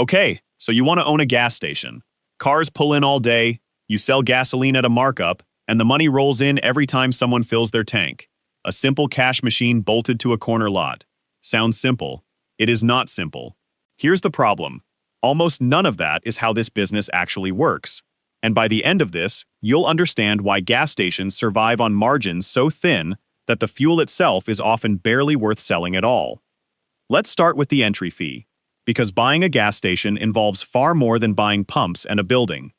Okay, so you want to own a gas station. Cars pull in all day, you sell gasoline at a markup, and the money rolls in every time someone fills their tank. A simple cash machine bolted to a corner lot. Sounds simple. It is not simple. Here's the problem. Almost none of that is how this business actually works. And by the end of this, you'll understand why gas stations survive on margins so thin that the fuel itself is often barely worth selling at all. Let's start with the entry fee, because buying a gas station involves far more than buying pumps and a building.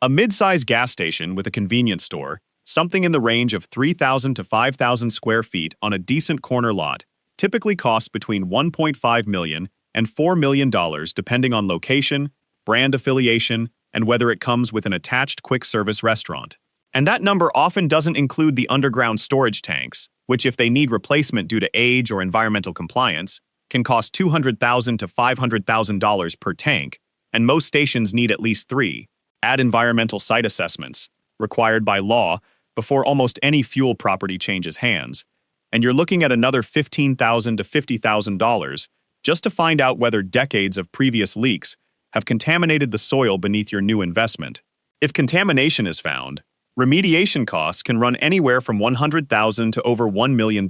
A mid-size gas station with a convenience store, something in the range of 3,000 to 5,000 square feet on a decent corner lot, typically costs between $1.5 million and $4 million depending on location, brand affiliation, and whether it comes with an attached quick-service restaurant. And that number often doesn't include the underground storage tanks, which if they need replacement due to age or environmental compliance, can cost $200,000 to $500,000 per tank, and most stations need at least 3. Add environmental site assessments, required by law, before almost any fuel property changes hands, and you're looking at another $15,000 to $50,000 just to find out whether decades of previous leaks have contaminated the soil beneath your new investment. If contamination is found, remediation costs can run anywhere from $100,000 to over $1 million.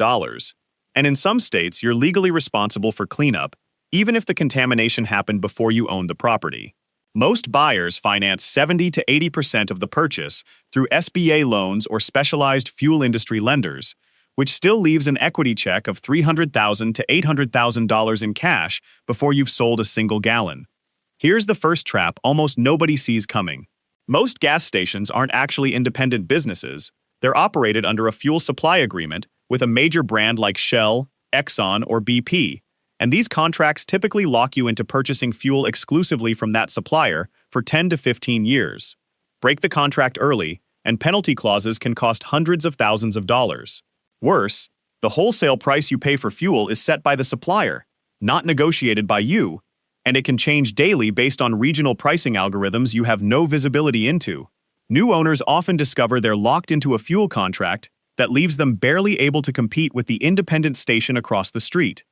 And in some states, you're legally responsible for cleanup, even if the contamination happened before you owned the property. Most buyers finance 70 to 80% of the purchase through SBA loans or specialized fuel industry lenders, which still leaves an equity check of $300,000 to $800,000 in cash before you've sold a single gallon. Here's the first trap almost nobody sees coming. Most gas stations aren't actually independent businesses. They're operated under a fuel supply agreement with a major brand like Shell, Exxon, or BP, and these contracts typically lock you into purchasing fuel exclusively from that supplier for 10 to 15 years. Break the contract early, and penalty clauses can cost hundreds of thousands of dollars. Worse, the wholesale price you pay for fuel is set by the supplier, not negotiated by you, and it can change daily based on regional pricing algorithms you have no visibility into. New owners often discover they're locked into a fuel contract that leaves them barely able to compete with the independent station across the street.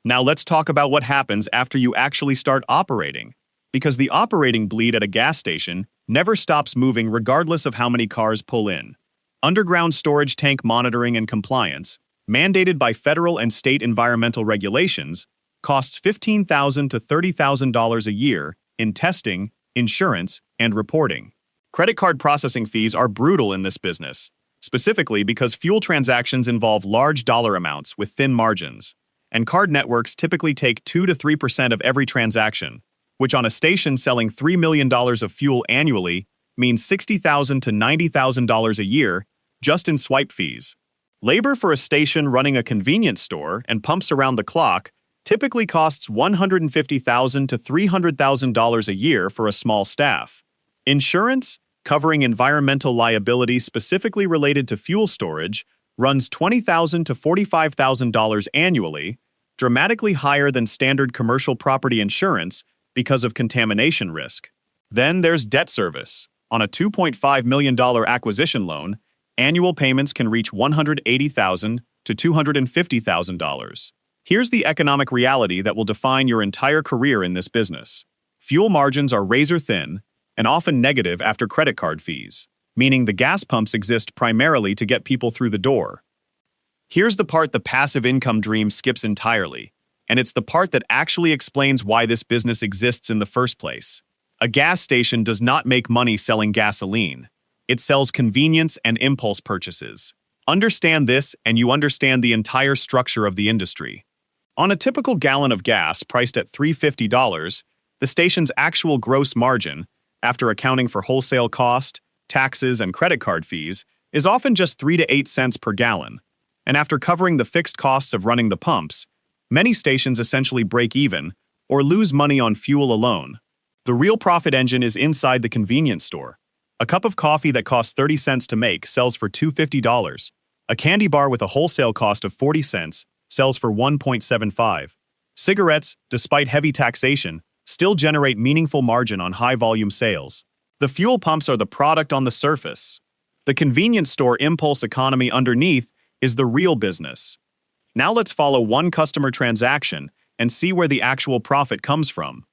Now let's talk about what happens after you actually start operating, because the operating bleed at a gas station never stops moving regardless of how many cars pull in. Underground storage tank monitoring and compliance, mandated by federal and state environmental regulations, costs $15,000 to $30,000 a year in testing, insurance, and reporting. Credit card processing fees are brutal in this business, specifically because fuel transactions involve large dollar amounts with thin margins, and card networks typically take 2 to 3% of every transaction, which on a station selling $3 million of fuel annually means $60,000 to $90,000 a year just in swipe fees. Labor for a station running a convenience store and pumps around the clock typically costs $150,000 to $300,000 a year for a small staff. Insurance, covering environmental liability specifically related to fuel storage, runs $20,000 to $45,000 annually, dramatically higher than standard commercial property insurance because of contamination risk. Then there's debt service. On a $2.5 million acquisition loan, annual payments can reach $180,000 to $250,000. Here's the economic reality that will define your entire career in this business. Fuel margins are razor thin and often negative after credit card fees, meaning the gas pumps exist primarily to get people through the door. Here's the part the passive income dream skips entirely, and it's the part that actually explains why this business exists in the first place. A gas station does not make money selling gasoline. It sells convenience and impulse purchases. Understand this, and you understand the entire structure of the industry. On a typical gallon of gas priced at $3.50, the station's actual gross margin, after accounting for wholesale cost, taxes, and credit card fees, is often just 3 to 8 cents per gallon. And after covering the fixed costs of running the pumps, many stations essentially break even or lose money on fuel alone. The real profit engine is inside the convenience store. A cup of coffee that costs 30 cents to make sells for $2.50. A candy bar with a wholesale cost of 40 cents sells for $1.75. Cigarettes, despite heavy taxation, still generate meaningful margin on high-volume sales. The fuel pumps are the product on the surface. The convenience store impulse economy underneath is the real business. Now let's follow one customer transaction and see where the actual profit comes from.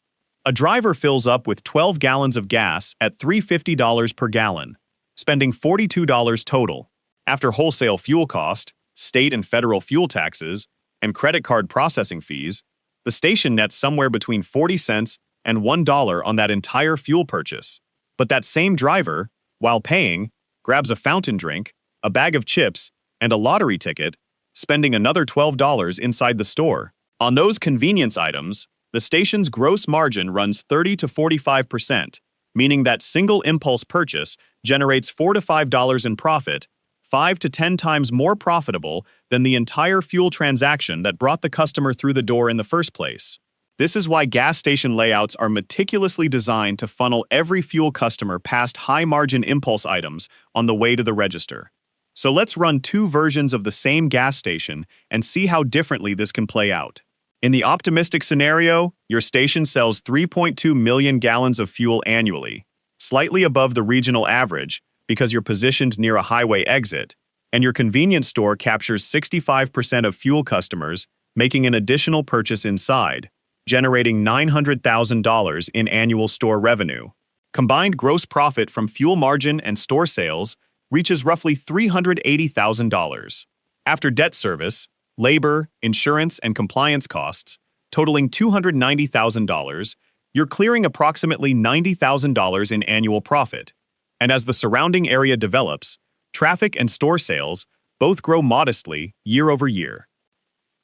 A driver fills up with 12 gallons of gas at $3.50 per gallon, spending $42 total. After wholesale fuel cost, state and federal fuel taxes, and credit card processing fees, the station nets somewhere between 40 cents and $1 on that entire fuel purchase. But that same driver, while paying, grabs a fountain drink, a bag of chips, and a lottery ticket, spending another $12 inside the store. On those convenience items, the station's gross margin runs 30 to 45%, meaning that single impulse purchase generates $4 to $5 in profit, 5 to 10 times more profitable than the entire fuel transaction that brought the customer through the door in the first place. This is why gas station layouts are meticulously designed to funnel every fuel customer past high-margin impulse items on the way to the register. So let's run two versions of the same gas station and see how differently this can play out. In the optimistic scenario, your station sells 3.2 million gallons of fuel annually, slightly above the regional average because you're positioned near a highway exit, and your convenience store captures 65% of fuel customers making an additional purchase inside, generating $900,000 in annual store revenue. Combined gross profit from fuel margin and store sales reaches roughly $380,000. After debt service, labor, insurance, and compliance costs, totaling $290,000, you're clearing approximately $90,000 in annual profit. And as the surrounding area develops, traffic and store sales both grow modestly year over year.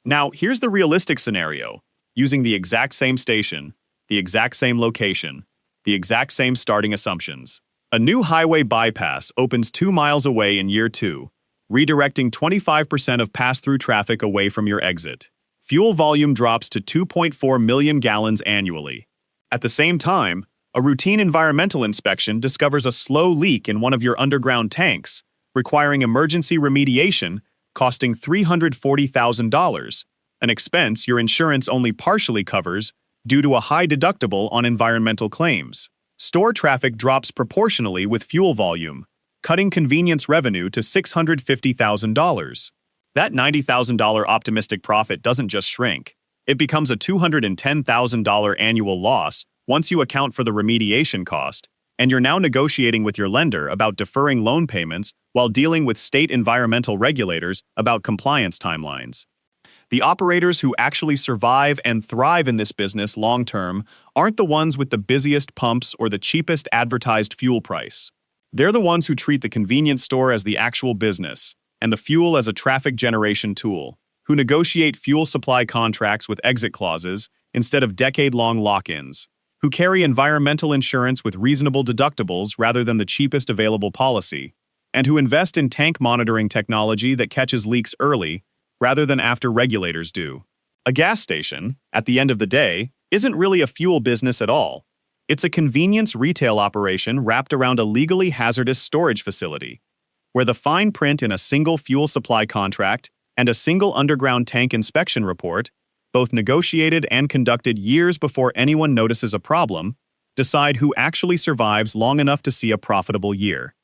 Now, here's the realistic scenario. Using the exact same station, the exact same location, the exact same starting assumptions. A new highway bypass opens 2 miles away in year 2, redirecting 25% of pass-through traffic away from your exit. Fuel volume drops to 2.4 million gallons annually. At the same time, a routine environmental inspection discovers a slow leak in one of your underground tanks, requiring emergency remediation, costing $340,000, an expense your insurance only partially covers due to a high deductible on environmental claims. Store traffic drops proportionally with fuel volume, cutting convenience revenue to $650,000. That $90,000 optimistic profit doesn't just shrink. It becomes a $210,000 annual loss once you account for the remediation cost, and you're now negotiating with your lender about deferring loan payments while dealing with state environmental regulators about compliance timelines. The operators who actually survive and thrive in this business long-term aren't the ones with the busiest pumps or the cheapest advertised fuel price. They're the ones who treat the convenience store as the actual business and the fuel as a traffic generation tool, who negotiate fuel supply contracts with exit clauses instead of decade-long lock-ins, who carry environmental insurance with reasonable deductibles rather than the cheapest available policy, and who invest in tank monitoring technology that catches leaks early rather than after regulators do. A gas station, at the end of the day, isn't really a fuel business at all. It's a convenience retail operation wrapped around a legally hazardous storage facility, where the fine print in a single fuel supply contract and a single underground tank inspection report, both negotiated and conducted years before anyone notices a problem, decide who actually survives long enough to see a profitable year.